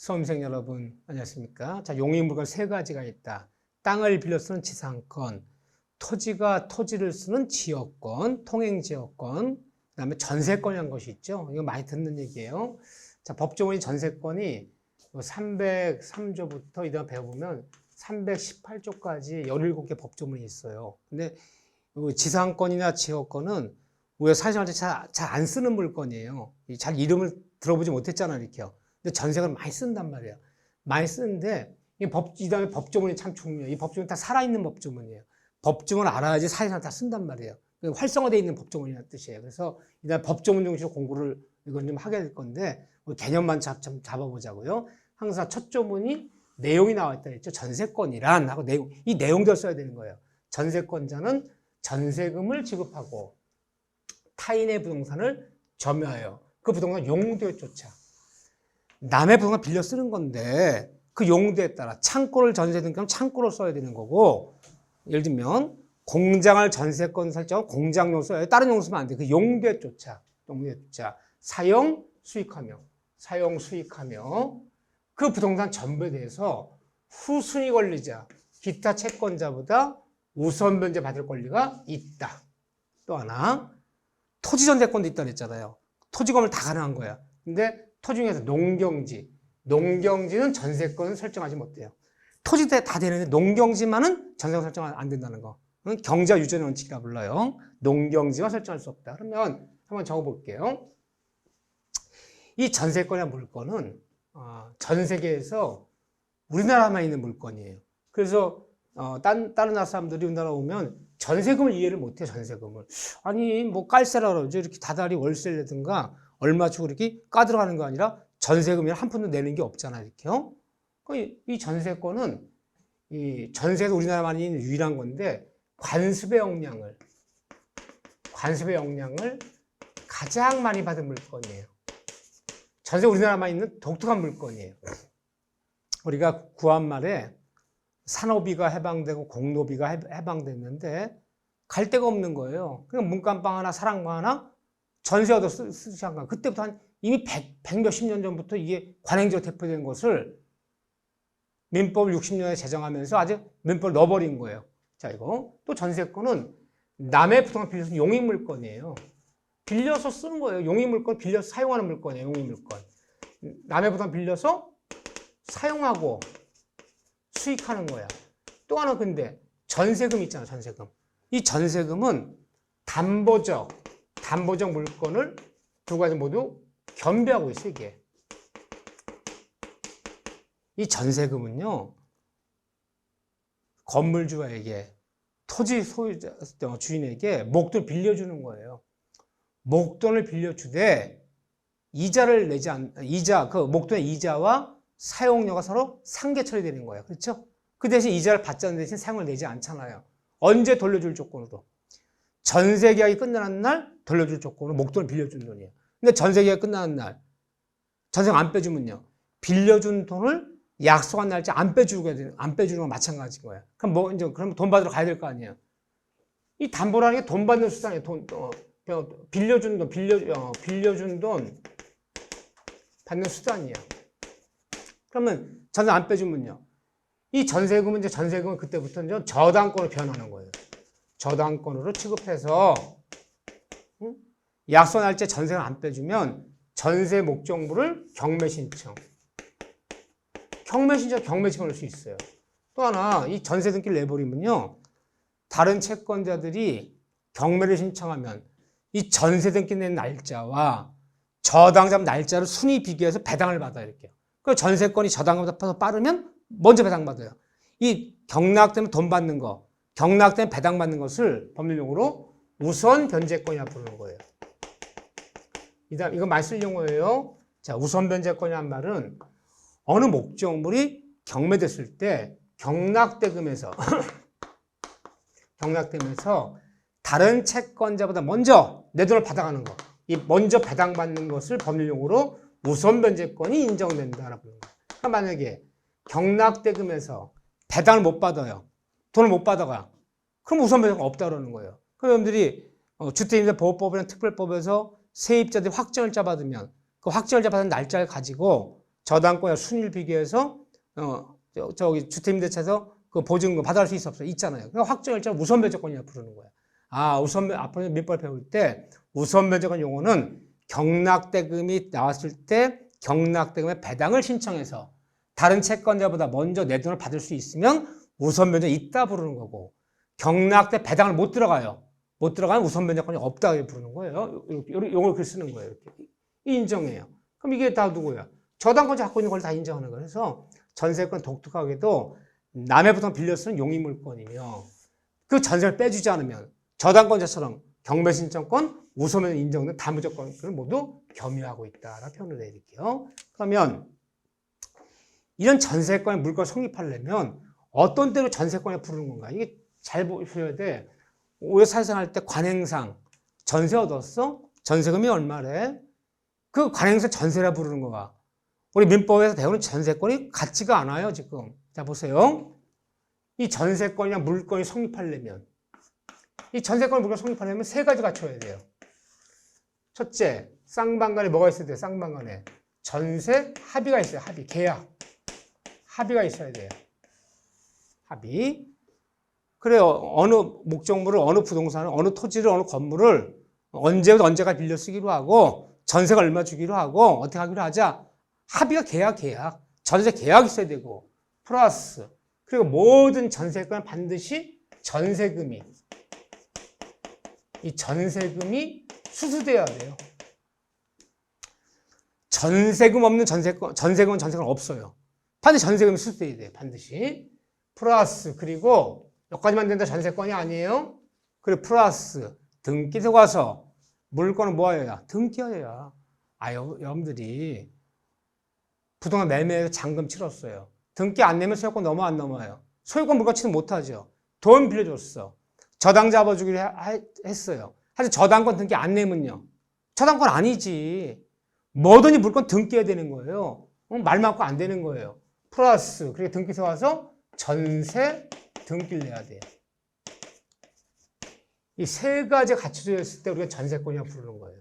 수험생 여러분, 안녕하십니까? 자, 용익물건 세 가지가 있다. 땅을 빌려 쓰는 지상권, 토지를 쓰는 지역권, 통행지역권, 그 다음에 전세권이라는 것이 있죠. 이거 많이 듣는 얘기예요. 자, 법조문이 전세권이 303조부터 이따 배워보면 318조까지 17개 법조문이 있어요. 근데 지상권이나 지역권은 우리가 사실상 잘 안 쓰는 물건이에요. 잘 이름을 들어보지 못했잖아요, 이렇게요. 근데 전세권을 많이 쓴단 말이에요. 많이 쓰는데 이 다음에 법조문이 참 중요해요. 이 법조문이 다 살아있는 법조문이에요. 법조문을 알아야지 사실상 다 쓴단 말이에요. 활성화되어 있는 법조문이라는 뜻이에요. 그래서 이제 법조문 중심으로 공부를 이건 좀 하게 될 건데 우리 개념만 좀 잡아보자고요. 항상 첫 조문이 내용이 나와 있다 했죠. 전세권이란 하고 이 내용들 써야 되는 거예요. 전세권자는 전세금을 지급하고 타인의 부동산을 점유하여 그 부동산 용도에 쫓아 남의 부동산 빌려 쓰는 건데 그 용도에 따라 창고를 전세 등기하면 창고로 써야 되는 거고, 예를 들면 공장을 전세권 설정하면 공장용 써야 돼. 다른 용 쓰면 안 돼. 그 용도에 쫓아 사용 수익하며 그 부동산 전부에 대해서 후순위 권리자 기타 채권자보다 우선 변제 받을 권리가 있다. 또 하나 토지 전세권도 있다 그랬잖아요. 토지건물 다 가능한 거야. 근데 토지 중에서 농경지는 전세권을 설정하지 못해요. 토지 다 되는데 농경지만은 전세권 설정 안 된다는 거. 경자 유전 원칙이라 불러요. 농경지만 설정할 수 없다. 그러면 한번 적어볼게요. 이 전세권이라는 물건은 전 세계에서 우리나라만 있는 물건이에요. 그래서 다른 나라 사람들이 우리나라 오면 전세금을 이해를 못해요. 전세금을. 아니 뭐 깔세라 그러죠. 이렇게 다달이 월세라든가 얼마 주고 이렇게 까들어가는 거 아니라 전세금이 한 푼도 내는 게 없잖아요. 이렇게요. 이 전세권은 이 전세도 우리나라만 있는 유일한 건데 관습의 역량을 가장 많이 받은 물건이에요. 전세 우리나라만 있는 독특한 물건이에요. 우리가 구한말에 산호비가 해방되고 공로비가 해방됐는데 갈 데가 없는 거예요. 그냥 문간방 하나 사랑방 하나 전세 얻어 쓰지 않가. 그때부터 이미 100몇십 년 전부터 이게 관행적으로 대표된 것을 민법 60년에 제정하면서 아주 민법을 넣어버린 거예요. 자, 이거 또 전세권은 남의 부동산 빌려서 용익물건이에요. 빌려서 쓰는 거예요. 용익물건 빌려서 사용하는 물건이에요. 용익물건. 남의 부동산 빌려서 사용하고 수익하는 거야. 또 하나 근데 전세금 있잖아. 전세금. 이 전세금은 담보적 물건을 두 가지 모두 겸비하고 있어요. 이게. 이 전세금은요. 건물주에게 토지 소유자 주인에게 목돈을 빌려주는 거예요. 목돈을 빌려주되 그 목돈의 이자와 사용료가 서로 상계 처리되는 거예요. 그렇죠? 그 대신 이자를 받지 않는 대신 사용을 내지 않잖아요. 언제 돌려줄 조건으로? 전세 계약이 끝나는 날 돌려줄 조건으로 목돈을 빌려준 돈이에요. 근데 전세 계약이 끝나는 날 전세 안 빼주면요. 빌려준 돈을 약속한 날짜 안 빼주는 건 마찬가지인 거예요. 그럼 돈 받으러 가야 될 거 아니에요. 이 담보라는 게 돈 받는 수단이에요. 빌려준 돈 받는 수단이에요. 그러면 전세 안 빼주면요. 이 전세금은 그때부터 이제 저당권으로 변하는 거예요. 저당권으로 취급해서 약속 날짜 전세를 안 빼주면 전세 목적물을 경매신청을 할 수 있어요. 또 하나 이 전세 등기를 내버리면요. 다른 채권자들이 경매를 신청하면 이 전세 등기 낸 날짜와 저당자 날짜를 순위 비교해서 배당을 받아요. 이렇게. 그 전세권이 저당보다 빠르면 먼저 배당받아요. 이 경락되면 돈 받는 거, 경락되면 배당받는 것을 법률용어로 우선 변제권이라 부르는 거예요. 이거 많이 쓸 용어예요. 자, 우선 변제권이란 말은 어느 목적물이 경매됐을 때 경락대금에서 다른 채권자보다 먼저 내 돈을 받아가는 거. 이 먼저 배당받는 것을 법률용어로 우선 변제권이 인정된다라고 부르는 거예요. 그러니까 만약에 경락대금에서 배당을 못 받아요. 돈을 못 받아가. 그럼 우선 변제가 없다 그러는 거예요. 그럼 여러분들이 주택임대보호법이나 특별법에서 세입자들이 확정일자 받으면 그 확정일자 받은 날짜를 가지고 저당권이나 순위를 비교해서 저기 주택임대차에서 그 보증금 받아갈 수 있어 없어요? 있잖아요. 그러니까 확정일자를 우선 변제권이라고 부르는 거야. 앞으로 민법 배울 때 우선 변제권 용어는 경락대금이 나왔을 때 경락대금의 배당을 신청해서 다른 채권자보다 먼저 내 돈을 받을 수 있으면 우선 변제 있다 부르는 거고, 경락대 배당을 못 들어가요. 못 들어가면 우선 변제권이 없다 부르는 거예요. 이렇게 용어를 그렇게 쓰는 거예요. 이렇게. 인정해요. 그럼 이게 다 누구야? 저당권자 갖고 있는 걸 다 인정하는 거예요. 그래서 전세권 독특하게도 남의 부담 빌려 쓰는 용의물권이며 그 전세를 빼주지 않으면 저당권자처럼 경매신청권, 우선변제 인정된 다무조건을 모두 겸유하고 있다라고 표현을 해드릴게요. 그러면 이런 전세권의 물권 성립하려면 어떤 때로 전세권에 부르는 건가? 이게 잘 보셔야 돼. 오래 사생할 때 관행상 전세 얻었어? 전세금이 얼마래? 그 관행상 전세라 부르는 거야. 우리 민법에서 배우는 전세권이 같지가 않아요, 지금. 자, 보세요. 이 전세권이나 물권이 성립하려면, 이 전세권 물권 성립하려면 세 가지 갖춰야 돼요. 첫째, 쌍방간에 뭐가 있어야 돼요? 쌍방간에 전세 합의가 있어요. 합의, 계약. 합의가 있어야 돼요. 합의. 그래요. 어느 목적물을, 어느 부동산을, 어느 토지를, 어느 건물을 언제부터 언제가 빌려 쓰기로 하고, 전세가 얼마 주기로 하고, 어떻게 하기로 하자. 합의가 계약. 전세 계약이 있어야 되고, 플러스. 그리고 모든 전세권은 반드시 전세금이, 이 전세금이 수수돼야 돼요. 전세금 없는 전세금은 없어요. 반드시 전세금이 수수돼야 돼요. 반드시. 플러스, 그리고 여기까지만 된다 전세권이 아니에요. 그리고 플러스, 등기소 가서 물건은 뭐예요? 등기해야. 여러분들이 부동산 매매에서 잔금 치렀어요. 등기 안 내면 소유권 넘어 안 넘어요? 소유권 물건 취득 못하죠. 돈 빌려줬어. 저당 잡아주기로 했어요. 사실 저당권 등기 안 내면요. 저당권 아니지. 뭐든지 물건 등기해야 되는 거예요. 말 많고 안 되는 거예요. 플러스, 그리고 등기소 가서 전세 등기를 내야 돼요. 이 세 가지가 갖춰져 있을 때 우리가 전세권이라고 부르는 거예요.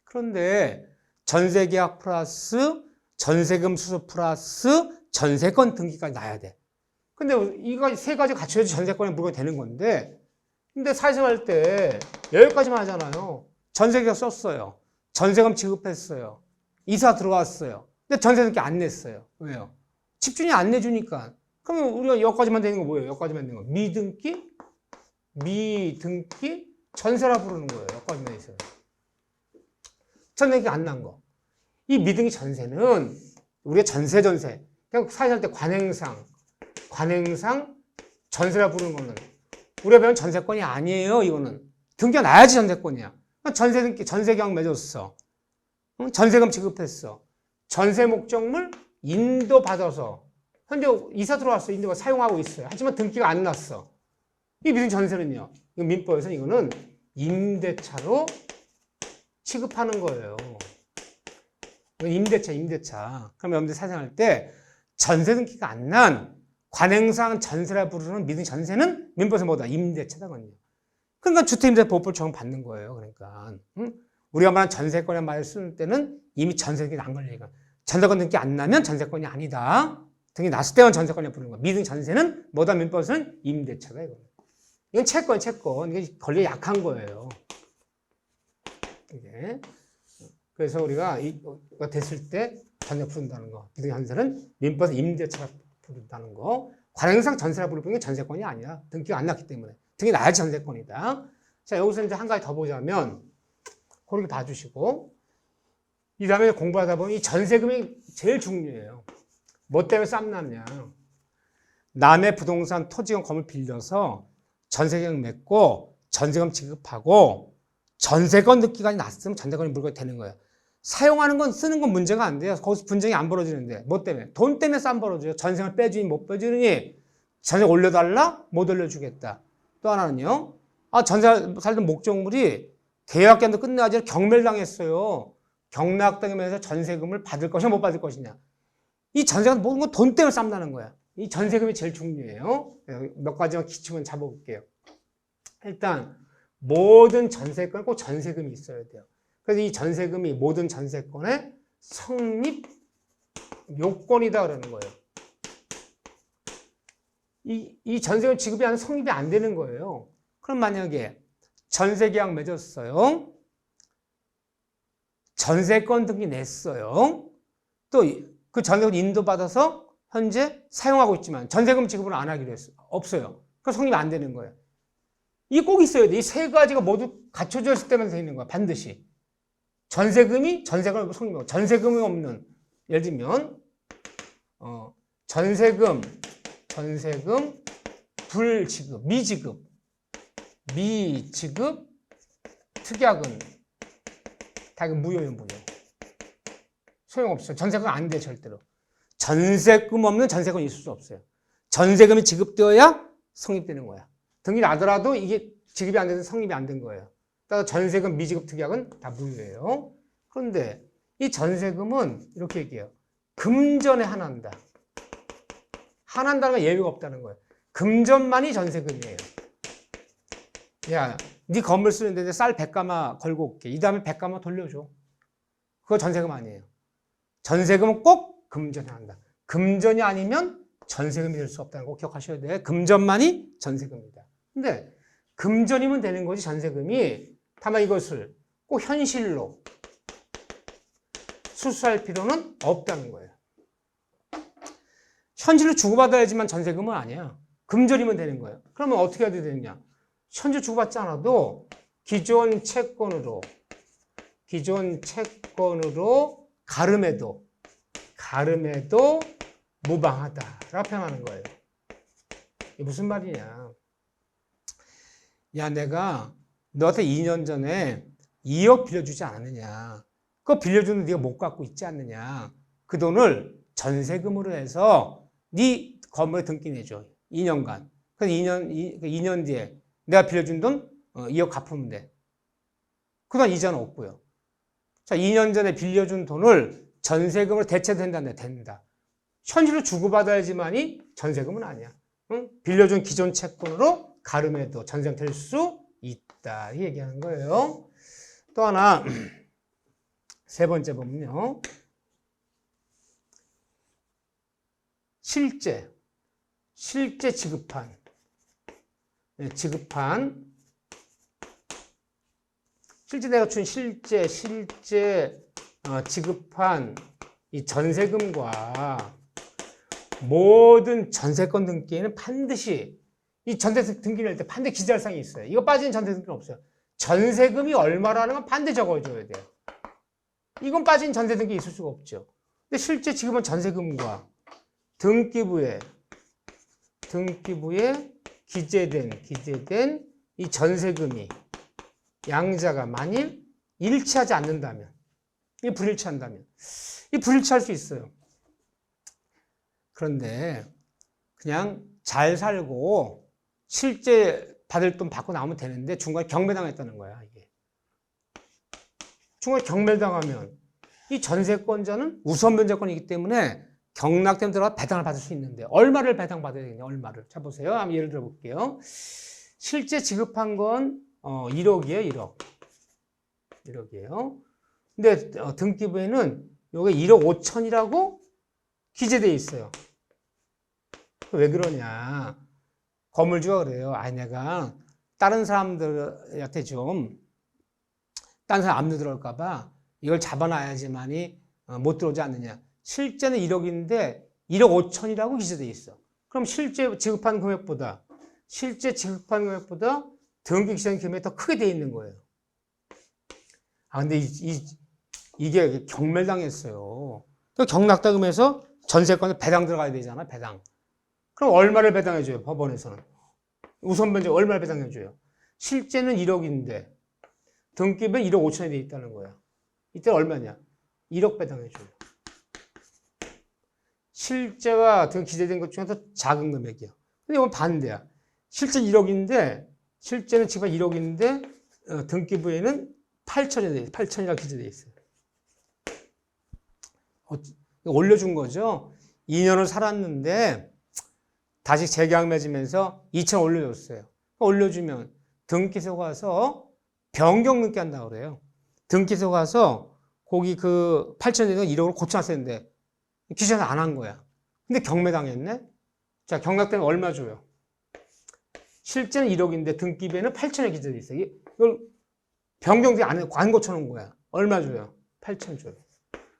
그런데 전세계약 플러스 전세금 수수 플러스 전세권 등기까지 놔야 돼. 근데 이거 세 가지 갖춰야지 전세권에 물건이 되는 건데, 근데 사회생활 때 여기까지만 하잖아요. 전세계약 썼어요. 전세금 지급했어요. 이사 들어왔어요. 근데 전세 등기 안 냈어요. 왜요? 집주인이 안 내주니까. 그러면 우리가 여기까지만 되는 거 뭐예요? 여기까지만 되는 거. 미등기, 전세라 부르는 거예요. 여기까지만 있어요. 전세기 안 난 거. 이 미등기 전세는 우리가 전세. 그냥 사회생활 때 관행상 전세라 부르는 거는 우리가 배운 전세권이 아니에요. 이거는 등기가 나야지 전세권이야. 전세계약 맺었어. 전세금 지급했어. 전세 목적물 인도 받아서 현재 이사 들어왔어. 인도가 사용하고 있어요. 하지만 등기가 안 났어. 이 미등기 전세는요. 민법에서는 이거는 임대차로 취급하는 거예요. 임대차. 그러면 여러분들 사생할 때 전세 등기가 안 난 관행상 전세라 부르는 미등기 전세는 민법에서 뭐다? 임대차다거든요. 그러니까 주택임대보호법을 적용받는 거예요. 그러니까 우리가 말하는 전세권이라는 말을 쓰는 때는 이미 전세 등기 난 걸 얘기해요. 전세권 등기 안 나면 전세권이 아니다. 등기 났을 때만 전세권이라고 부르는 거야. 미등기 전세는 뭐다? 민법에서는 임대차다 이거. 이건 채권. 이게 권리 약한 거예요. 이게. 그래서 우리가 이거 됐을 때 전세 부른다는 거. 미등기 전세는 민법에서 임대차라 부른다는 거. 관행상 전세라 부르는 게 전세권이 아니야. 등기가 안 났기 때문에. 등기 나야지 전세권이다. 자, 여기서 이제 한 가지 더 보자면, 그렇게 봐주시고, 이 다음에 공부하다 보면 이 전세금이 제일 중요해요. 뭐 때문에 쌈났냐. 남의 부동산 토지건 건물 빌려서 전세계약 맺고 전세금 지급하고 전세권 등기까지 났으면 전세권이 물건이 되는 거예요. 사용하는 건 쓰는 건 문제가 안 돼요. 거기서 분쟁이 안 벌어지는데. 뭐 때문에? 돈 때문에 쌈 벌어져요. 전세금을 빼주니 못 빼주니 전세 올려달라? 못 올려주겠다. 또 하나는요. 전세 살던 목적물이 계약기한도 끝나지 경매를 당했어요. 경락당하면서 전세금을 받을 것이냐 못 받을 것이냐. 이 전세가 모든 건 돈 때문에 쌈나는 거야. 이 전세금이 제일 중요해요. 몇 가지만 기초만 잡아볼게요. 일단 모든 전세권에 꼭 전세금이 있어야 돼요. 그래서 이 전세금이 모든 전세권에 성립 요건이다 그러는 거예요. 이 전세금 지급이 안 성립이 안 되는 거예요. 그럼 만약에 전세계약 맺었어요. 전세권 등기 냈어요. 또 그 전세금 인도받아서 현재 사용하고 있지만 전세금 지급을 안 하기로 했어요. 없어요. 그럼 성립이 안 되는 거예요. 이게 꼭 있어야 돼. 이 세 가지가 모두 갖춰져 있을 때만 되는 거야. 반드시. 전세금이 전세금 성립하고 전세금이 없는 예를 들면 전세금 불지급 미지급 특약은 다 이거 무효예요. 무효. 소용없어요. 전세금 안 돼 절대로. 전세금 없는 전세금이 있을 수 없어요. 전세금이 지급되어야 성립되는 거야. 등기 나더라도 이게 지급이 안 돼서 성립이 안 된 거예요. 따라서 전세금 미지급 특약은 다 무효예요. 그런데 이 전세금은 이렇게 얘기해요. 금전에 한한다. 한한다는 건 예외가 없다는 거예요. 금전만이 전세금이에요. 야, 네 건물 쓰는데 쌀 100가마 걸고 올게. 이 다음에 100가마 돌려줘. 그거 전세금 아니에요. 전세금은 꼭 금전에 한다. 금전이 아니면 전세금이 될 수 없다는 거 기억하셔야 돼요. 금전만이 전세금이다. 근데 금전이면 되는 거지 전세금이. 다만 이것을 꼭 현실로 수수할 필요는 없다는 거예요. 현실로 주고받아야지만 전세금은 아니야. 금전이면 되는 거예요. 그러면 어떻게 해야 되느냐? 현재 주고받지 않아도 기존 채권으로 가름해도 무방하다라고 표현하는 거예요. 이게 무슨 말이냐? 야, 내가 너한테 2년 전에 2억 빌려주지 않았느냐? 그거 빌려주는 네가 못 갖고 있지 않느냐? 그 돈을 전세금으로 해서 네 건물에 등기 내줘. 2년간. 그래서 2년 뒤에 내가 빌려준 돈 2억 갚으면 돼. 그동안 이자는 없고요. 자, 2년 전에 빌려준 돈을 전세금으로 대체된다. 된다. 현실로 주고받아야지만이 전세금은 아니야. 응? 빌려준 기존 채권으로 가름해도 전세금 될 수 있다. 이 얘기하는 거예요. 또 하나 세 번째 보면요. 실제 지급한 실제 내가 준 실제 지급한 이 전세금과 모든 전세권 등기에는 반드시 이 전세 등기를 할 때 반드시 기재할 사항이 있어요. 이거 빠진 전세 등기는 없어요. 전세금이 얼마라는 건 반드시 적어줘야 돼요. 이건 빠진 전세 등기 있을 수가 없죠. 근데 실제 지금은 전세금과 등기부에 기재된 이 전세금이 양자가 만일 일치하지 않는다면, 이 불일치한다면, 이 불일치할 수 있어요. 그런데 그냥 잘 살고 실제 받을 돈 받고 나오면 되는데 중간에 경매당했다는 거야, 이게. 중간에 경매당하면 이 전세권자는 우선 변제권이기 때문에 경락되면 들어가 배당을 받을 수 있는데 얼마를 배당받아야 되냐, 얼마를. 자, 보세요. 한번 예를 들어 볼게요. 실제 지급한 건 1억이에요, 1억이에요. 근데 등기부에는 요게 1억 5천이라고 기재되어 있어요. 왜 그러냐? 건물주가 그래요. 아니, 내가 다른 사람들한테 다른 사람 압류 들어올까봐 이걸 잡아놔야지만이 못 들어오지 않느냐. 실제는 1억인데 1억 5천이라고 기재되어 있어. 그럼 실제 지급한 금액보다 등기 기재된 금액이 더 크게 되어 있는 거예요. 아, 근데 이게 경매당했어요. 경락당금에서 전세권에 배당 들어가야 되잖아, 배당. 그럼 얼마를 배당해줘요, 법원에서는? 우선 변제 얼마를 배당해줘요? 실제는 1억인데 등기부에 1억 5천이 돼 있다는 거야. 이때 얼마냐? 1억 배당해줘요. 실제와 등기 기재된 것 중에서 작은 금액이야. 근데 이건 반대야. 실제 1억인데, 실제는 지금 1억인데, 등기부에는 8천이 돼 있어요. 8천이라고 기재돼 있어요. 올려준 거죠. 2년을 살았는데, 다시 재계약 맺으면서 2천 올려줬어요. 올려주면 등기소 가서 변경 등기 한다고 그래요. 등기소 가서 거기 그 8천에 대해서 1억으로 고쳐놨었는데 기재는 안 한 거야. 근데 경매당했네? 자, 경락되면 얼마 줘요? 실제는 1억인데 등기부에는 8천에 기재돼 있어. 이걸 변경도 안 고쳐놓은 거야. 얼마 줘요? 8천 줘요.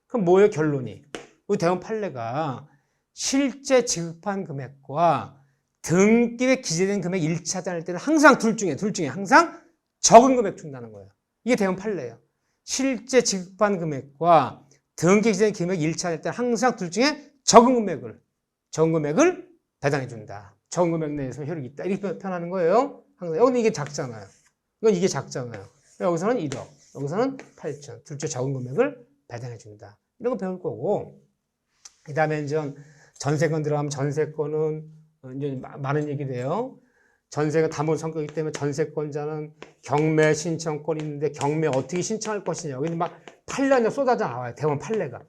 그럼 뭐예요, 결론이? 우리 대원 판례가 실제 지급한 금액과 등기부에 기재된 금액 일치하지 때는 항상 둘 중에 항상 적은 금액 준다는 거예요. 이게 대원 판례예요. 실제 지급한 금액과 등기부에 기재된 금액 일치하지 때는 항상 둘 중에 적은 금액을 배당해 준다. 적은 금액 내에서 효력이 있다. 이렇게 표현하는 거예요. 항상. 여기는 이게 작잖아요. 이건 이게 작잖아요. 여기서는 1억, 여기서는 8천. 둘째 적은 금액을 배당해 준다. 이런 거 배울 거고. 그 다음에 이제 전세권 들어가면 전세권은 이제 많은 얘기 돼요. 전세가 담보 성격이기 때문에 전세권자는 경매 신청권이 있는데 경매 어떻게 신청할 것이냐. 여기는 막 판례가 쏟아져 나와요. 대원 판례가.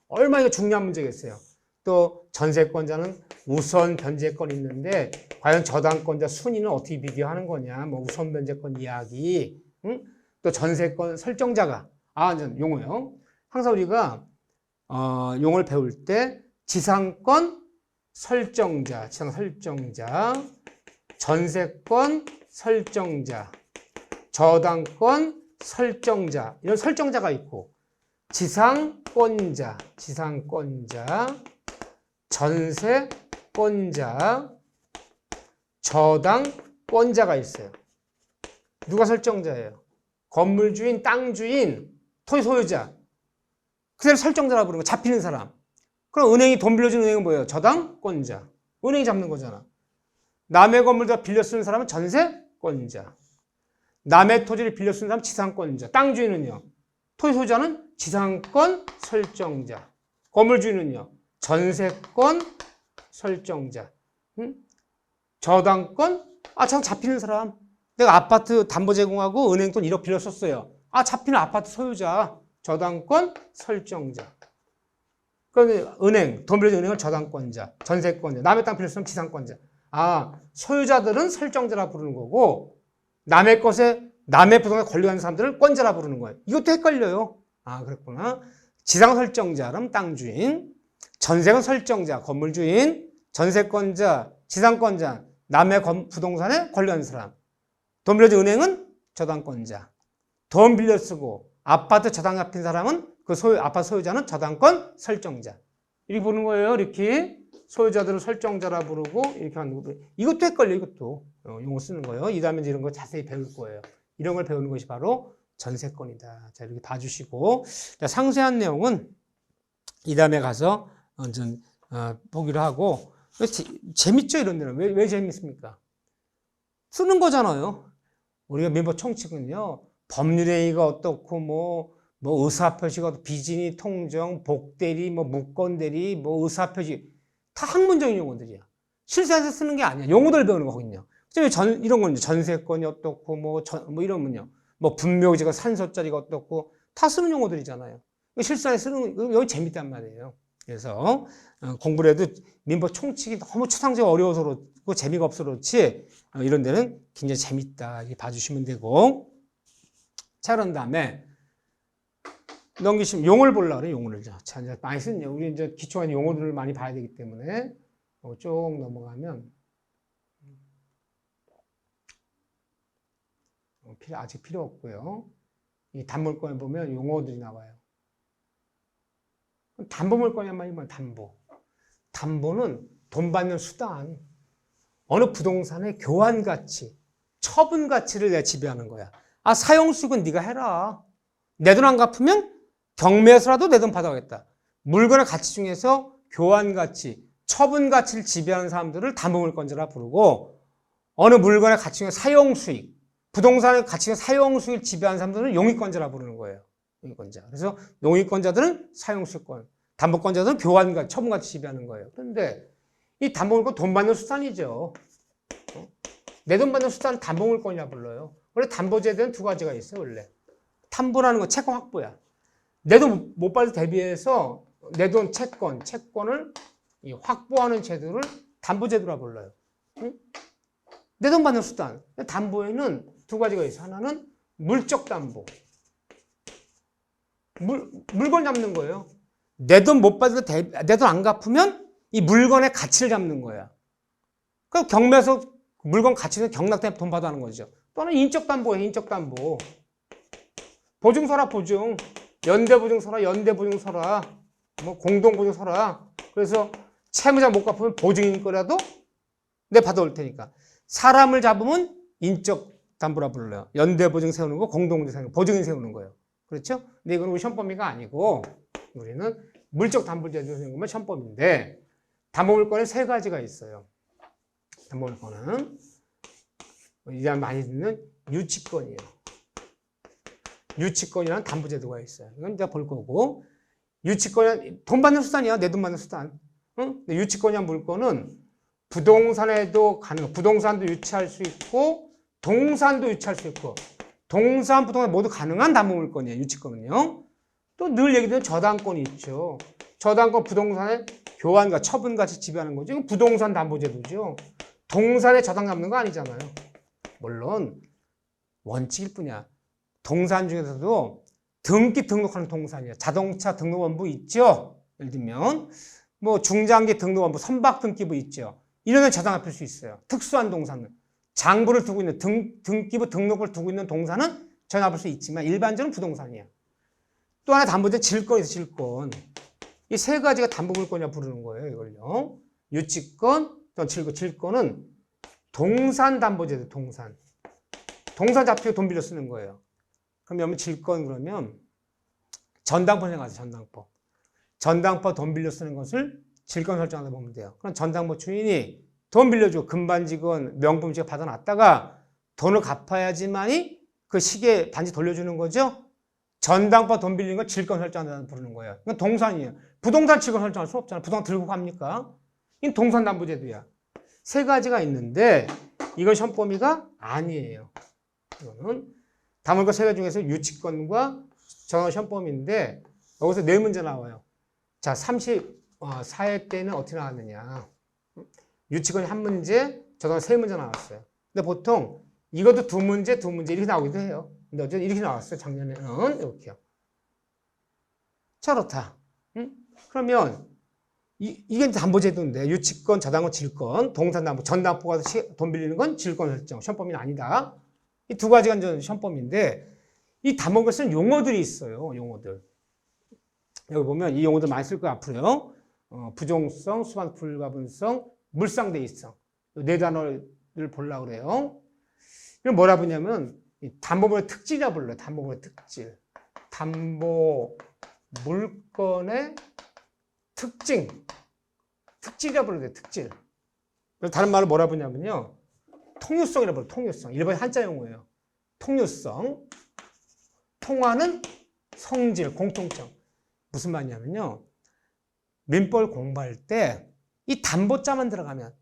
얼마나 이거 중요한 문제겠어요. 또 전세권자는 우선 변제권이 있는데 과연 저당권자 순위는 어떻게 비교하는 거냐. 뭐 우선 변제권 이야기. 응? 또 전세권 설정자가 용어요. 항상 우리가 용어를 배울 때 지상권 설정자, 전세권 설정자, 저당권 설정자 이런 설정자가 있고 지상권자, 전세권자, 저당권자가 있어요. 누가 설정자예요? 건물주인, 땅주인, 토지 소유자. 그대로 설정자라고 부르는 거, 잡히는 사람. 그럼 은행이 돈 빌려주는 은행은 뭐예요? 저당권자. 은행이 잡는 거잖아. 남의 건물을 빌려 쓰는 사람은 전세권자. 남의 토지를 빌려 쓰는 사람은 지상권자. 땅 주인은요? 토지 소유자는 지상권 설정자. 건물 주인은요? 전세권 설정자. 저당권? 참 잡히는 사람. 내가 아파트 담보 제공하고 은행 돈 1억 빌려 썼어요. 잡히는 아파트 소유자. 저당권 설정자. 그러면 은행, 돈 빌려준 은행은 저당권자, 전세권자, 남의 땅 빌렸으면 지상권자. 소유자들은 설정자라 부르는 거고 남의 부동산에 권리하는 사람들을 권자라 부르는 거예요. 이것도 헷갈려요. 그랬구나. 지상 설정자는 땅 주인, 전세권 설정자, 건물 주인, 전세권자, 지상권자, 남의 부동산에 권리하는 사람. 돈 빌려준 은행은 저당권자. 돈 빌려 쓰고 아파트 저당 잡힌 사람은 아파트 소유자는 저당권 설정자. 이렇게 부르는 거예요. 이렇게 소유자들은 설정자라 부르고 이렇게 하는 거. 이것도 헷갈려. 이것도 용어 쓰는 거예요. 이 다음에 이런 거 자세히 배울 거예요. 이런 걸 배우는 것이 바로 전세권이다. 자, 이렇게 봐주시고 자, 상세한 내용은 이 다음에 가서 보기로 하고 재밌죠 이런 데는 왜 재밌습니까? 쓰는 거잖아요. 우리가 멤버 총칙은요. 법률행위가 어떻고 뭐 의사표시가 비진이 통정, 복대리, 무건대리, 의사표시 다 학문적인 용어들이야. 실생활에서 쓰는 게 아니야. 용어들 배우는 거거든요. 이런 건 전세권이 어떻고 이러면요. 분묘지가 산소짜리가 어떻고 다 쓰는 용어들이잖아요. 실생활에 쓰는 거 여기 재밌단 말이에요. 그래서 공부를 해도 민법 총칙이 너무 추상적으로 어려워서 그렇고 재미가 없어서 그렇지 이런 데는 굉장히 재밌다. 이렇게 봐주시면 되고 자 그런 다음에 넘기시면 용어를 보려고 그래요. 용어를. 자, 이제 많이 쓰는 우리 이제 기초한 용어들을 많이 봐야 되기 때문에 쭉 넘어가면 아직 필요 없고요. 이 담보물건에 보면 용어들이 나와요. 담보물건이란 말이 뭐야? 담보는 돈 받는 수단. 어느 부동산의 교환 가치, 처분 가치를 내 지배하는 거야. 사용수익은 네가 해라. 내 돈 안 갚으면 경매에서라도 내 돈 받아가겠다. 물건의 가치 중에서 교환 가치, 처분 가치를 지배하는 사람들을 담보물건자라 부르고 어느 물건의 가치 중에 사용수익, 부동산의 가치 중에 사용수익을 지배하는 사람들은 용익권자라 부르는 거예요. 용익권자. 그래서 용익권자들은 사용수익권, 담보권자들은 교환 가치, 처분 가치 지배하는 거예요. 그런데 이 담보물건 돈 받는 수단이죠. 내 돈 받는 수단은 담보물건이라 불러요. 원래 담보제도는 두 가지가 있어요. 원래 담보라는 건 채권 확보야. 내 돈 못 받을 대비해서 내 돈 채권을 확보하는 제도를 담보제도라 불러요. 내 돈 받는 수단. 담보에는 두 가지가 있어요. 하나는 물적 담보. 물건 잡는 거예요. 내 돈 못 받아도 내 돈 안 갚으면 이 물건의 가치를 잡는 거야. 그럼 경매에서 물건 가치는 경락때 돈 받아는 거죠. 또는 인적 담보예요. 인적 담보. 보증 서라 보증. 연대 보증 서라 연대 보증 서라. 뭐 공동 보증 서라. 그래서 채무자 못 갚으면 보증인 거라도 내 받아올 테니까. 사람을 잡으면 인적 담보라 불러요. 연대 보증 세우는 거, 공동 보증 세우는 거, 보증인 세우는 거예요. 그렇죠? 근데 이건 우리 시험 범위가 아니고 우리는 물적 담보제도 세우는 건 시험 범위인데 담보물건에 세 가지가 있어요. 담보물건은 이제 많이 듣는 유치권이에요. 유치권이라는 담보제도가 있어요. 이건 이제 볼 거고 유치권은 돈 받는 수단이야. 내 돈 받는 수단. 응? 근데 유치권이란 물건은 부동산에도 부동산도 유치할 수 있고 동산도 유치할 수 있고 동산, 부동산 모두 가능한 담보물건이에요. 유치권은요. 또 늘 얘기되는 저당권이 있죠. 저당권 부동산의 교환과 처분같이 지배하는 거죠. 이건 부동산 담보제도죠. 동산에 저당 잡는 거 아니잖아요. 물론 원칙일 뿐이야. 동산 중에서도 등기 등록하는 동산이야. 자동차 등록원부 있죠. 예를 들면 뭐 중장기 등록원부, 선박 등기부 있죠. 이런 데 저당 잡힐 수 있어요. 특수한 동산은 장부를 두고 있는 등기부 등록을 두고 있는 동산은 저당 잡힐 수 있지만 일반적으로 부동산이야. 또 하나 담보제 질권이 있어. 질권. 이 세 가지가 담보물권이라 부르는 거예요. 이걸요. 유치권, 또 질권은 동산 담보제도. 동산 잡히고 돈 빌려 쓰는 거예요. 그러면 질권 그러면 전당포 생각하세요. 전당포 돈 빌려 쓰는 것을 질권 설정하다 보면 돼요. 그럼 전당포 주인이 돈 빌려주고 금반지건 명품지가 받아놨다가 돈을 갚아야지만이 그 시계 반지 돌려주는 거죠. 전당포 돈 빌린 걸 질권 설정한다고 부르는 거예요. 이건 동산이에요. 부동산 질권 설정할 수 없잖아요. 부동산 들고 갑니까? 이건 동산 담보제도야. 세 가지가 있는데 이건 시험 범위가 아니에요. 이거는 담보물권 세 가지 중에서 유치권과 저당 시험 범위인데 여기서 네 문제 나와요. 자, 34회 때는 어떻게 나왔느냐. 유치권이 한 문제, 저당 세 문제 나왔어요. 근데 보통 이것도 두 문제 이렇게 나오기도 해요. 근데 어쨌든 이렇게 나왔어요. 작년에는 이렇게요. 자, 그렇다. 그러면 이게 담보제도인데 유치권, 저당권, 질권, 동산담보, 전담보가 돈 빌리는 건 질권 설정, 시험 범위는 아니다. 이 두 가지가 이제 시험 범위인데 이 담보물권 쓰는 용어들이 있어요. 용어들. 여기 보면 이 용어들 많이 쓸 거예요. 앞으로요. 부종성, 수반 불가분성, 물상대의성. 네 단어를 보려고 그래요. 이건 뭐라 부르냐면 담보물권의 특질이라 불러요. 담보물권의 특질. 담보물권의 특질이라 불러요. 특질. 다른 말로 뭐라 부르냐면요. 통유성이라 불러요. 통유성. 일본의 한자 용어예요. 통유성. 통화는 성질, 공통점. 무슨 말이냐면요. 민법 공부할 때 이 담보자만 들어가면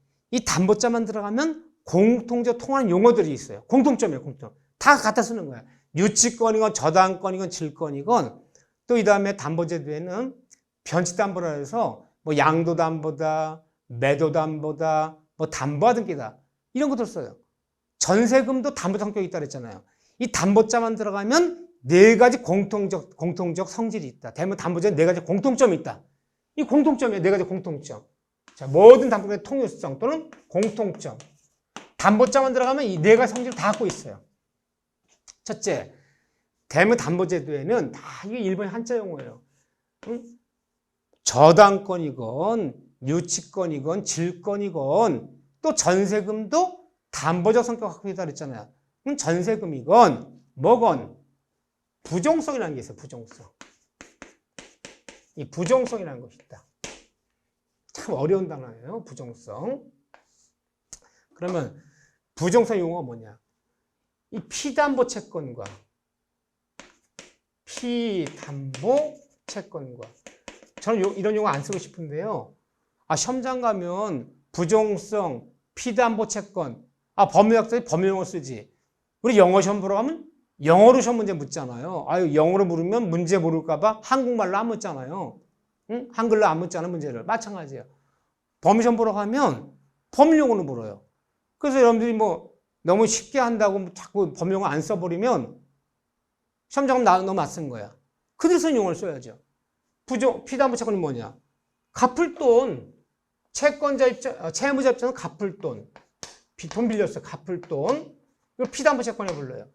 공통적 통하는 용어들이 있어요. 공통점이에요. 공통. 다 갖다 쓰는 거야. 유치권이건 저당권이건 질권이건 또 이 다음에 담보제도에는 변칙담보라 해서 뭐 양도담보다, 매도담보다, 뭐 담보하등기다 이런 것들 써요. 전세금도 담보 성격이 있다 그랬잖아요. 이 담보자만 들어가면 네 가지 공통적 성질이 있다. 대부분 담보제에 네 가지 공통점이 있다. 이 공통점이에요. 네 가지 공통점. 자, 모든 담보물권의 통유성 또는 공통점. 담보자만 들어가면 이 네 가지 성질을 다 갖고 있어요. 첫째, 대무 담보제도에는 다 이게 일본의 한자 용어예요. 저당권이건 유치권이건 질권이건 또 전세금도 담보적 성격을 갖고 있다 그랬잖아요. 그럼 전세금이건 뭐건 부종성이라는 게 있어요. 부종성. 이 부종성이라는 것이 있다. 참 어려운 단어예요. 부종성. 그러면 부종성 용어가 뭐냐? 이 피담보 채권과 저는 이런 용어 안 쓰고 싶은데요. 시험장 가면 부종성, 피담보 채권, 법률학자들이 법률용어 쓰지. 우리 영어 시험 보러 가면 영어로 시험 문제 묻잖아요. 영어로 물으면 문제 모를까봐 한국말로 안 묻잖아요. 응? 한글로 안 묻잖아, 문제를. 마찬가지예요. 법률시험 보러 가면 법률용어로 물어요. 그래서 여러분들이 뭐 너무 쉽게 한다고 자꾸 법률용어 안 써버리면 시험장은 너무 낯선 거야. 그들 쓰는 용어를 써야죠. 피담보 채권이 뭐냐? 갚을 돈. 채권자 입장, 채무자 입장은 갚을 돈. 돈 빌렸어. 갚을 돈. 이거 피담보 채권에 불러요.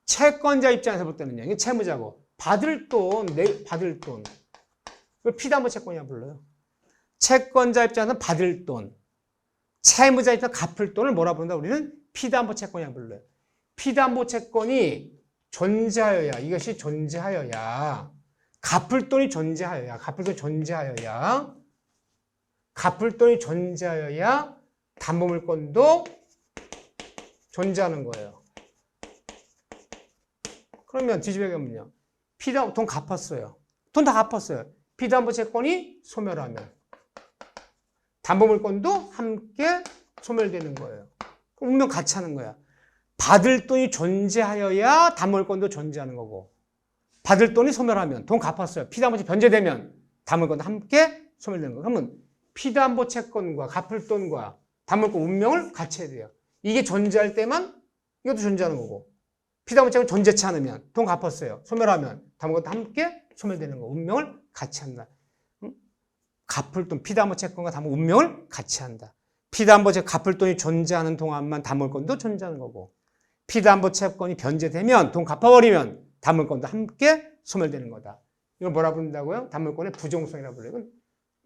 채권자 입장에서 볼 때는요. 이게 채무자고. 받을 돈, 받을 돈. 이걸 피담보 채권이라 불러요. 채권자 입장에서는 받을 돈. 채무자 입장에서 갚을 돈을 뭐라 부른다? 우리는 피담보 채권이라 불러요. 피담보 채권이 존재하여야, 이것이 존재하여야, 갚을 돈이 존재하여야, 갚을 돈이 존재하여야, 갚을 돈이 존재하여야 담보물권도 존재하는 거예요. 그러면 뒤집어보면요. 돈 갚았어요. 돈 다 갚았어요. 피담보 채권이 소멸하면 담보물권도 함께 소멸되는 거예요. 운명 같이 하는 거야. 받을 돈이 존재하여야 담보물권도 존재하는 거고, 받을 돈이 소멸하면, 돈 갚았어요. 피담보채 변제되면 담보물권도 함께 소멸되는 거예요. 그러면 피담보 채권과 갚을 돈과 담보물권 운명을 같이 해야 돼요. 이게 존재할 때만 이것도 존재하는 거고, 피담보 채권이 존재치 않으면, 돈 갚았어요. 소멸하면 담보물권도 함께 소멸되는 거. 운명을 같이 한다. 갚을 돈, 피담보 채권과 담보 운명을 같이 한다. 피담보 채권, 갚을 돈이 존재하는 동안만 담보물권도 존재하는 거고, 피담보 채권이 변제되면, 돈 갚아버리면 담보물권도 함께 소멸되는 거다. 이걸 뭐라 부른다고요? 담보물권의 부종성이라고 불러요. 이건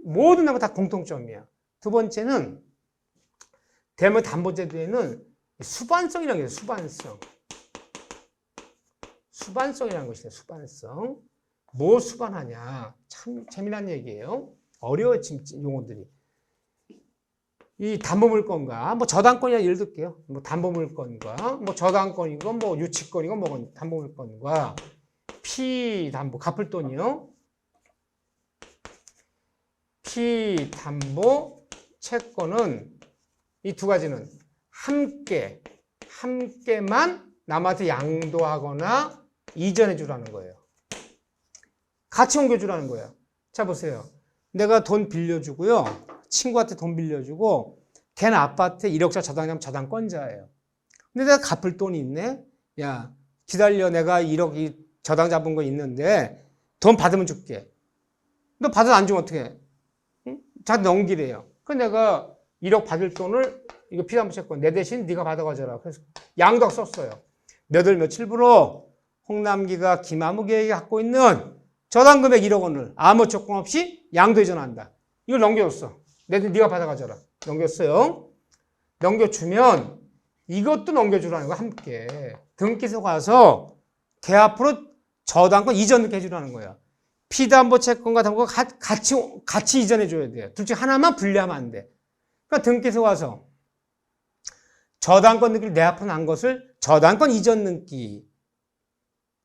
모든 담보 다 공통점이야. 두 번째는 대물 담보제도에는 수반성이라는 게 있어요. 수반성. 수반성이라는 것이 있어요. 수반성. 뭐 수반하냐? 참 재미난 얘기예요. 어려워요, 진짜 용어들이. 이 담보물권과 뭐 저당권이나 예를 들게요. 뭐 담보물권과 뭐 저당권이고 뭐 유치권이고 뭐 담보물권과 피담보 갚을 돈이요. 피담보 채권은 이 두 가지는 함께만 남한테 양도하거나 이전해 주라는 거예요. 같이 옮겨주라는 거예요. 자, 보세요. 내가 돈 빌려주고요. 친구한테 돈 빌려주고 걔는 아파트에 1억짜리 저당하면 저당권자예요. 근데 내가 갚을 돈이 있네. 야, 기다려. 내가 1억 이 저당 잡은 거 있는데 돈 받으면 줄게. 너 받아 안 주면 어떻게 해? 응? 자, 넘기래요. 그래서 내가 1억 받을 돈을 이거 피담보 채권 내 대신 네가 받아가져라. 그래서 양도학 썼어요. 몇 월 며칠부로 홍남기가 김아무개에게 갖고 있는 저당 금액 1억 원을 아무 조건 없이 양도 이전한다. 이걸 넘겨줬어. 네가 받아가져라. 넘겼어요. 넘겨주면 이것도 넘겨주라는 거야. 함께. 등기소 가서 걔 앞으로 저당권 이전을 해주라는 거야. 피담보 채권과 담보가 같이 이전해줘야 돼요. 둘 중 하나만 분리하면 안 돼. 그러니까 등기소 가서 저당권 등기를 내 앞에 난 것을 저당권 이전 등기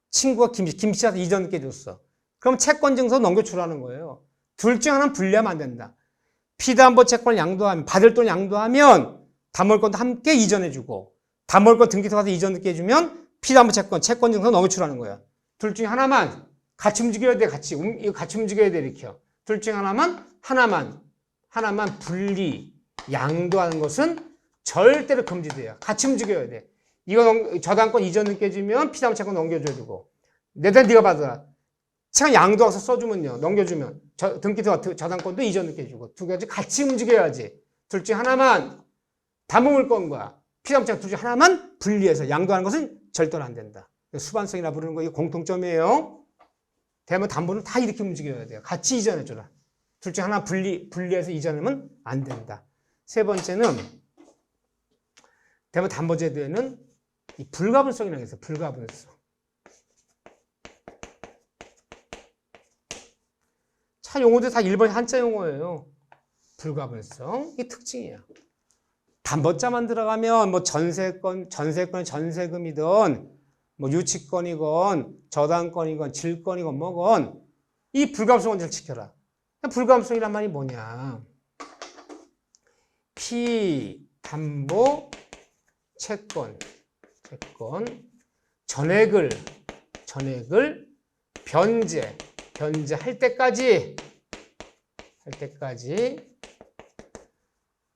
친구가 김씨한테 이전 등기 해줬어. 그럼 채권 증서 넘겨주라는 거예요. 둘 중 하나는 분리하면 안 된다. 피담보 채권을 양도하면, 받을 돈 양도하면 담보물권도 함께 이전해주고, 담보물권 등기소 가서 이전 등기 해주면 피담보 채권 증서 넘겨주라는 거야. 둘 중에 하나만 같이 움직여야 돼. 이거 같이 움직여야 돼. 이렇게. 둘 중에 하나만 분리 양도하는 것은 절대로 금지돼요. 같이 움직여야 돼. 이거 저당권 이전 등기 해주면 피담보 채권 넘겨줘야 되고, 내 돈 네가 받아라. 채권 양도해서 써주면요. 넘겨주면 등기소 저당권도 이전 등기 해주고, 두 가지 같이 움직여야지. 둘 중에 하나만 담보물권과 피담보 채권 둘 중에 하나만 분리해서 양도하는 것은 절대로 안 된다. 수반성이라 부르는 거 이게 공통점이에요. 대면 담보는 다 이렇게 움직여야 돼요. 같이 이전해줘라. 둘 중에 하나 분리해서 이전하면 안 된다. 세 번째는 대면 담보제도에는 이 불가분성이라는 게 있어요. 불가분성. 차 용어들 다 일본 한자 용어예요. 불가분성. 이게 특징이야. 담보자만 들어가면 뭐 전세권의 전세금이든 뭐 유치권이건 저당권이건 질권이건 뭐건 이 불가분성을 잘 지켜라. 불가분성이란 말이 뭐냐? 피담보 채권 전액을 변제할 때까지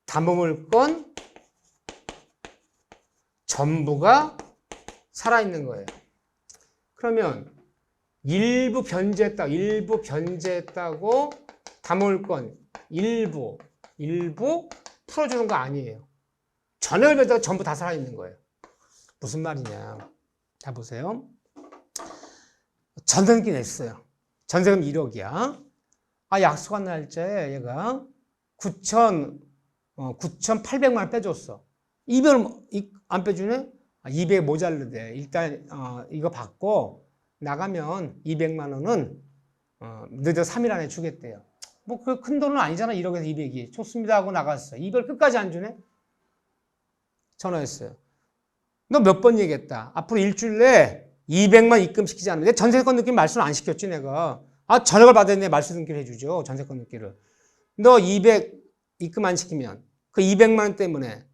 담보물권 전부가 살아있는 거예요. 그러면 일부 변제했다고 담보물권 일부 풀어주는 거 아니에요. 전액을 변제하고 전부 다 살아있는 거예요. 무슨 말이냐. 자, 보세요. 전세금이 냈어요. 전세금 1억이야. 약속한 날짜에 얘가 9,800만 원 빼줬어. 200을 안 빼주네? 200 모자르대. 일단 이거 받고 나가면 200만 원은 늦어 3일 안에 주겠대요. 뭐 그 큰 돈은 아니잖아. 1억에서 200이. 좋습니다 하고 나갔어. 이걸 끝까지 안 주네? 전화했어요. 너 몇 번 얘기했다. 앞으로 일주일 내에 200만 입금시키지 않는데 전세권 느낌 말씀을 안 시켰지 내가. 전액을 받았네. 말씀 등기를 해주죠. 전세권 느끼를. 너 200 입금 안 시키면 그 200만 원 때문에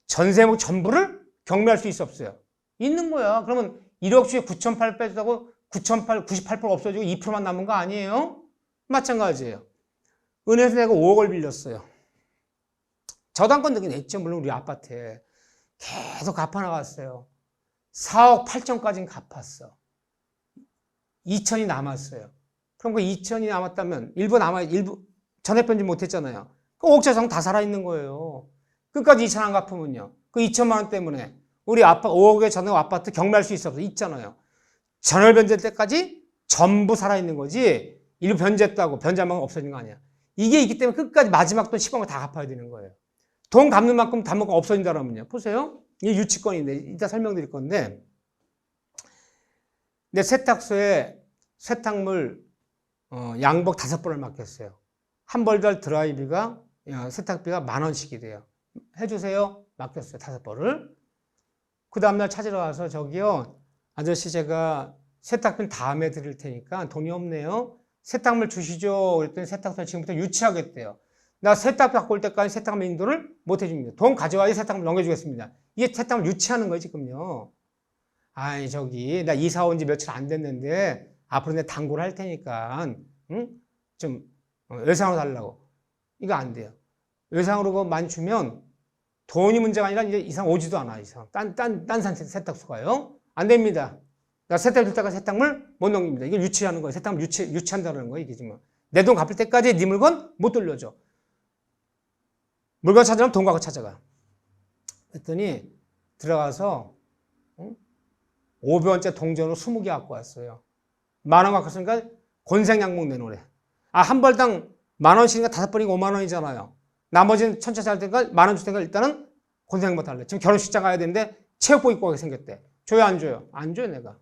전세목 전부를 경매할 수 있어 없어요? 있는 거야. 그러면 1억 주에 9,800 빼주다고 98% 없어지고 2%만 남은 거 아니에요? 마찬가지예요. 은행에서 내가 5억을 빌렸어요. 저당권 등기 냈죠. 물론 우리 아파트에. 계속 갚아나갔어요. 4억 8천까지는 갚았어. 2천이 남았어요. 그럼 그 2천이 남았다면 일부 전액 변제 못했잖아요. 그 5억 재산 다 살아있는 거예요. 끝까지 2천 안 갚으면요. 그 2천만 원 때문에 우리 5억의 전액 아파트 경매할 수 있어서 있잖아요. 전액 변제할 때까지 전부 살아있는 거지 일부 변제했다고 변제만 없어진 거 아니야. 이게 있기 때문에 끝까지 마지막 돈 10억을 다 갚아야 되는 거예요. 돈 갚는 만큼 담보가 없어진다면요. 보세요. 이게 유치권인데 이따 설명드릴 건데 내 세탁소에 세탁물 양복 5벌을 맡겼어요. 한 벌달 드라이비가 세탁비가 10,000원씩이래요. 해주세요. 맡겼어요. 5벌을. 그 다음날 찾으러 가서 저기요. 아저씨 제가 세탁비 다음에 드릴 테니까 돈이 없네요. 세탁물 주시죠. 그랬더니 세탁소는 지금부터 유치하겠대요. 나 세탁비 갖고 올 때까지 세탁물 인도를 못 해줍니다. 돈 가져와야 세탁물 넘겨주겠습니다. 이게 세탁물 유치하는 거예요, 지금요. 저기, 나 이사 온 지 며칠 안 됐는데, 앞으로 내 당구를 할 테니까, 응? 좀, 외상으로 달라고. 이거 안 돼요. 외상으로 그만 주면 돈이 문제가 아니라 이제 이상 오지도 않아, 이상. 딴 세탁소가요. 안 됩니다. 나 세탁 줄 때까지 세탁물 못 넘깁니다. 이걸 유치하는 거예요. 세탁물 유치한다는 거예요, 이게 지금. 내 돈 갚을 때까지 네 물건 못 돌려줘. 물건 찾으려면 돈 갖고 찾아가. 그랬더니 들어가서 500원짜리 동전으로 20개 갖고 왔어요. 10,000원 갖고 왔으니까 곤생양목 내놓으래. 한 벌당 10,000원씩이니까 5벌이니까 50,000원이잖아요. 나머지는 천천히 할 테니까 10,000원 줄 테니까 일단은 곤생양목 달래. 지금 결혼식장 가야 되는데 체육복 입고 가게 생겼대. 줘요 안 줘요? 안 줘요 내가.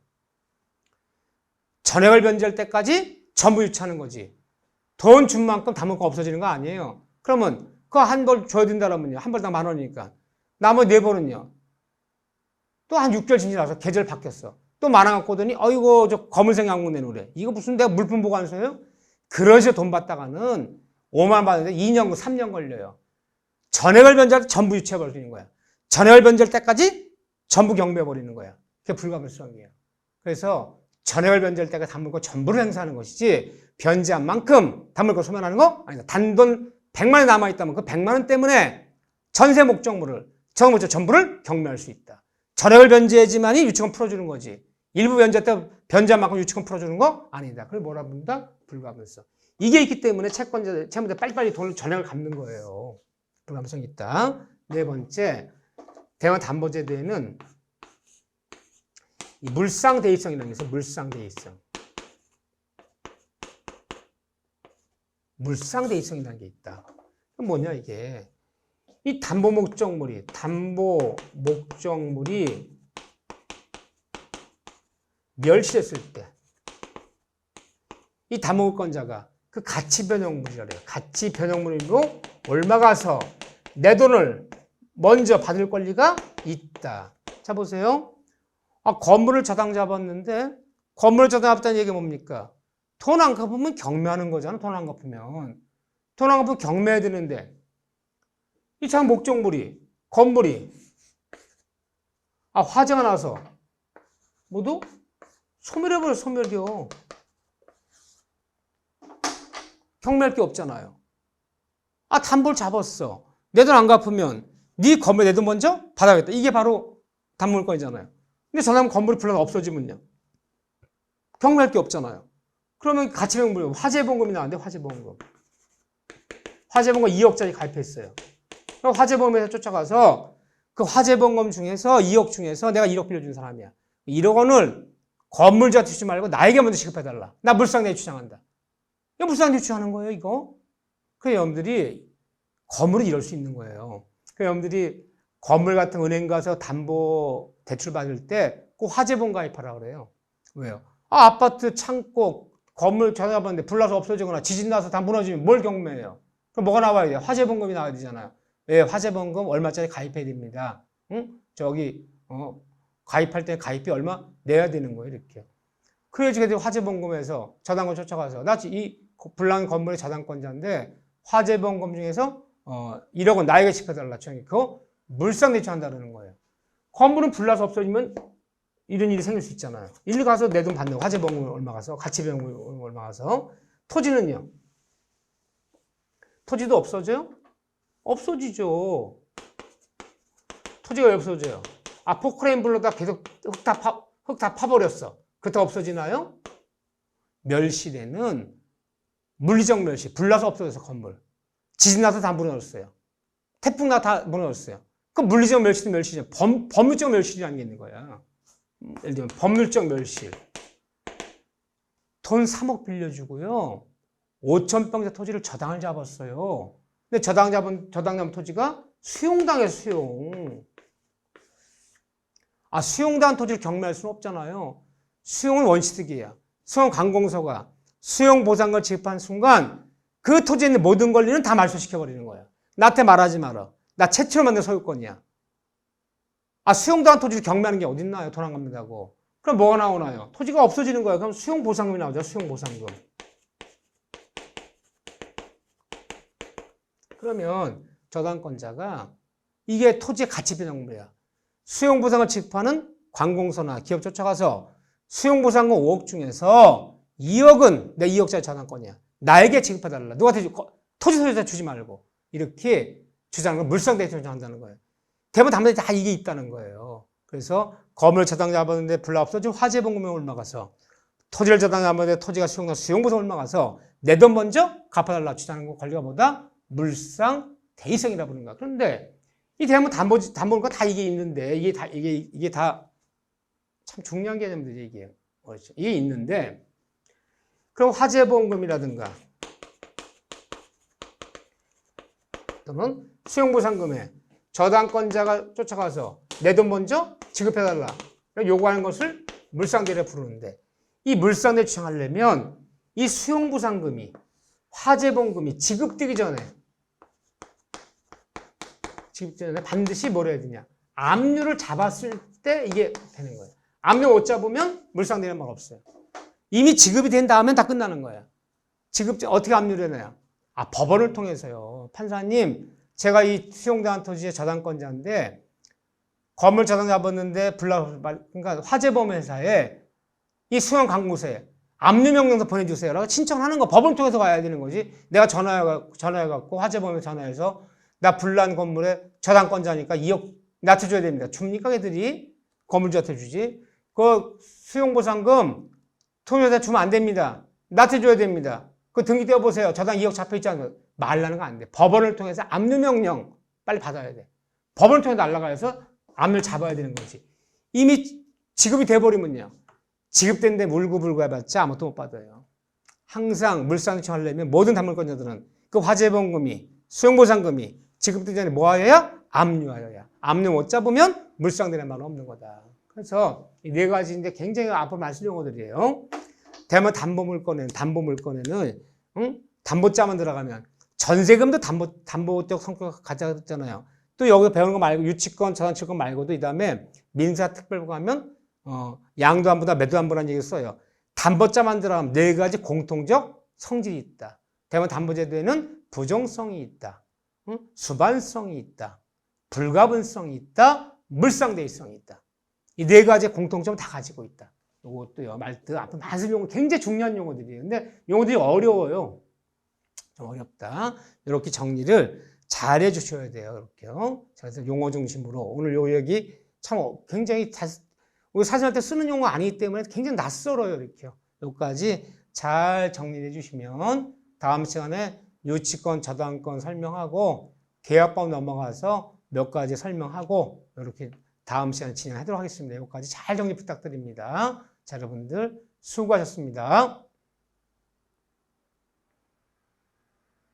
전액을 변제할 때까지 전부 유치하는 거지. 돈 준 만큼 담보가 없어지는 거 아니에요. 그러면 그 한 벌 줘야 된다면요. 한 벌당 10,000원이니까. 나머지 4벌은요. 또 한 6개월 지나서 계절 바뀌었어. 또 10,000원 갖고 오더니 어이구 저 검은색 양복 내놓으래. 이거 무슨 내가 물품 보관소예요? 그러셔 돈 받다가는 5만 원 받는데 2년, 3년 걸려요. 전액을 변제할 때 전부 유치해버리는 거야. 전액을 변제할 때까지 전부 경매해버리는 거야. 그게 불가불성이에요. 그래서 전액을 변제할 때가 담보권 전부를 행사하는 것이지 변제한 만큼 담보권 소멸하는 거 아니다. 단돈 100만 원이 남아있다면 그 100만 원 때문에 전세 목적물을 전부를 경매할 수 있다. 전액을 변제해야지만이 유치권 풀어주는 거지. 일부 변제 때 변제한 만큼 유치권 풀어주는 거 아니다. 그걸 뭐라 부른다? 불가분성. 이게 있기 때문에 채무자 빨리빨리 돈을 전액을 갚는 거예요. 불가분성이 있다. 네 번째, 대형 담보제도에는 이 물상대입성이라는 게 있어요. 물상대입성. 물상대입성이라는 게 있다. 그럼 뭐냐 이게. 이 담보 목적물이 멸실했을 때 이 담보권자가 그 가치 변형물이라 그래요. 가치 변형물로 올라가서 내 돈을 먼저 받을 권리가 있다. 자 보세요. 건물을 저당 잡았는데 건물을 저당 잡았다는 얘기가 뭡니까? 돈 안 갚으면 경매하는 거잖아. 돈 안 갚으면. 돈 안 갚으면 경매해야 되는데 이 참 목적물이 건물이 화재가 나서 모두 소멸해버려. 소멸이요. 경매할 게 없잖아요. 담보를 잡았어. 내 돈 안 갚으면 네 건물 내 돈 먼저 받아야겠다. 이게 바로 담보물권이잖아요. 근데 저 사람 건물이 불러서 없어지면요. 경매할 게 없잖아요. 그러면 가치변경 화재보험금이 나왔는데 화재보험금. 화재보험금 2억짜리 가입했어요. 그럼 화재보험에서 쫓아가서 그 화재보험금 중에서 2억 중에서 내가 1억 빌려준 사람이야. 1억 원을 건물주한테 주지 말고 나에게 먼저 지급해달라. 나 물상대위 주장한다. 이거 물상대위 주장하는 거예요, 이거. 그래서 여러분들이 건물은 이럴 수 있는 거예요. 그래서 여러분들이 건물 같은 은행 가서 담보 대출 받을 때 꼭 화재보험 가입하라 그래요. 왜요? 아파트 창고 건물 전화받는데 불나서 없어지거나 지진 나서 다 무너지면 뭘 경매해요? 그럼 뭐가 나와야 돼요? 화재보험금이 나와야 되잖아요. 왜? 화재보험금 얼마짜리 가입해야 됩니다. 응? 가입할 때 가입비 얼마 내야 되는 거예요, 이렇게. 그래야지 화재보험금에서 저당권 쫓아가서 나 이 불난 건물의 저당권자인데 화재보험금 중에서 1억 원 나에게 지급해달라. 그거 물상대출한다는 거예요. 건물은 불나서 없어지면 이런 일이 생길 수 있잖아요. 일리 가서 내 돈 받는 거. 화재보험금 얼마 가서 가치보험금 얼마 가서. 토지는요. 토지도 없어져요? 없어지죠. 토지가 왜 없어져요? 포크레인 불러다 계속 흙 다 파버렸어. 그렇다고 없어지나요? 멸실에는 물리적 멸실, 불나서 없어져서 건물. 지진 나서 다 무너졌어요. 태풍 나서 다 무너졌어요. 그럼 물리적 멸실은 멸실이죠. 법률적 멸실이라는 게 있는 거야. 예를 들면 법률적 멸실. 돈 3억 빌려주고요. 5,000평짜 토지를 저당을 잡았어요. 근데 저당 잡은 토지가 수용당해요, 수용. 수용당한 토지를 경매할 수는 없잖아요. 수용은 원시득이야. 수용 관공서가 수용 보상을 지급한 순간 그 토지에 있는 모든 권리는 다 말소시켜버리는 거야. 나한테 말하지 마라. 나 최초로 만든 소유권이야. 수용당한 토지를 경매하는 게 어딨나요? 돈 안 갚는다고. 그럼 뭐가 나오나요? 토지가 없어지는 거예요. 그럼 수용보상금이 나오죠. 수용보상금. 그러면 저당권자가 이게 토지의 가치변동물이야. 수용보상을 지급하는 관공서나 기업 쫓아가서 수용보상금 5억 중에서 2억은 내 2억짜리 저당권이야. 나에게 지급해달라. 누구한테 토지 소유자 주지 말고. 이렇게 주장을 물상대출 주장한다는 거예요. 대부분 담보에 다 이게 있다는 거예요. 그래서 건물 저당 잡았는데 불나 없어지면 화재보험금이 올라가서 토지를 저당 잡았는데 토지가 수용보상 올라가서 내 돈 먼저 갚아달라 주장하는 거 권리가 뭐다? 물상대위성이라고 부르는 거야. 그런데 이 대한민국 담보가 다 이게 있는데 이게 다 참 중요한 개념들이 이게 뭐죠? 이게 있는데 그럼 화재보험금이라든가 또는 수용보상금에 저당권자가 쫓아가서 내 돈 먼저 지급해달라 요구하는 것을 물상대를 부르는데 이 물상대 주장하려면 이 수용보상금이 화재보험금이 지급되기 전에 반드시 뭘 해야 되냐 압류를 잡았을 때 이게 되는 거예요. 압류 못 잡으면 물상대는 말 없어요. 이미 지급이 된 다음엔 다 끝나는 거예요. 어떻게 압류를 해놔요? 법원을 통해서요. 판사님 제가 이 수용당한 토지의 저당권자인데 건물 저당 잡았는데 그러니까 화재보험 회사에 이 수용 관공서에 압류 명령서 보내주세요. 라고 신청하는 거 법을 통해서 가야 되는 거지. 내가 전화해갖고 화재보험에 전화해서 나 불난 건물에 저당권자니까 2억 나한테 줘야 됩니다. 줍니까 걔들이? 건물주한테 주지. 그 수용보상금 토지한테 주면 안 됩니다. 나한테 줘야 됩니다. 그 등기 떼어보세요. 저당 2억 잡혀있지 않아요. 말라는 거 안 돼. 법원을 통해서 압류명령 빨리 받아야 돼. 법원을 통해서 날라가서 압류를 잡아야 되는 거지. 이미 지급이 돼버리면요. 지급된데 물구불구해봤자 아무것도 못 받아요. 항상 물상대출 하려면 모든 담보권자들은 그 화재보험금이 수용보상금이 지급되기 전에 뭐 하여야? 압류하여야. 압류 못 잡으면 물상대라는 말은 없는 거다. 그래서 이 네 가지인데 굉장히 앞으로 말쓸 용어들이에요. 대면 담보물건에는 담보자만 들어가면 전세금도 담보적 성격을 가졌잖아요. 또 여기 배우는 거 말고 유치권, 저당치권 말고도 이 다음에 민사특별법 하면 양도안보다 매도안보라는 얘기를 써요. 담보자만 들어가면 네 가지 공통적 성질이 있다. 대면 담보제도에는 부정성이 있다. 수반성이 있다. 불가분성이 있다. 물상대위성이 있다. 이 네 가지의 공통점을 다 가지고 있다. 이것도요, 앞으로 많은 용어, 굉장히 중요한 용어들이에요. 근데 용어들이 어려워요. 좀 어렵다. 이렇게 정리를 잘 해주셔야 돼요. 이렇게요. 그래서 용어 중심으로 오늘 요 얘기 참 굉장히 우리 사진할 때 쓰는 용어 아니기 때문에 굉장히 낯설어요. 이렇게요. 여기까지 잘 정리해 주시면 다음 시간에 유치권, 저당권 설명하고 계약법 넘어가서 몇 가지 설명하고 이렇게 다음 시간에 진행하도록 하겠습니다. 여기까지 잘 정리 부탁드립니다. 자, 여러분들 수고하셨습니다.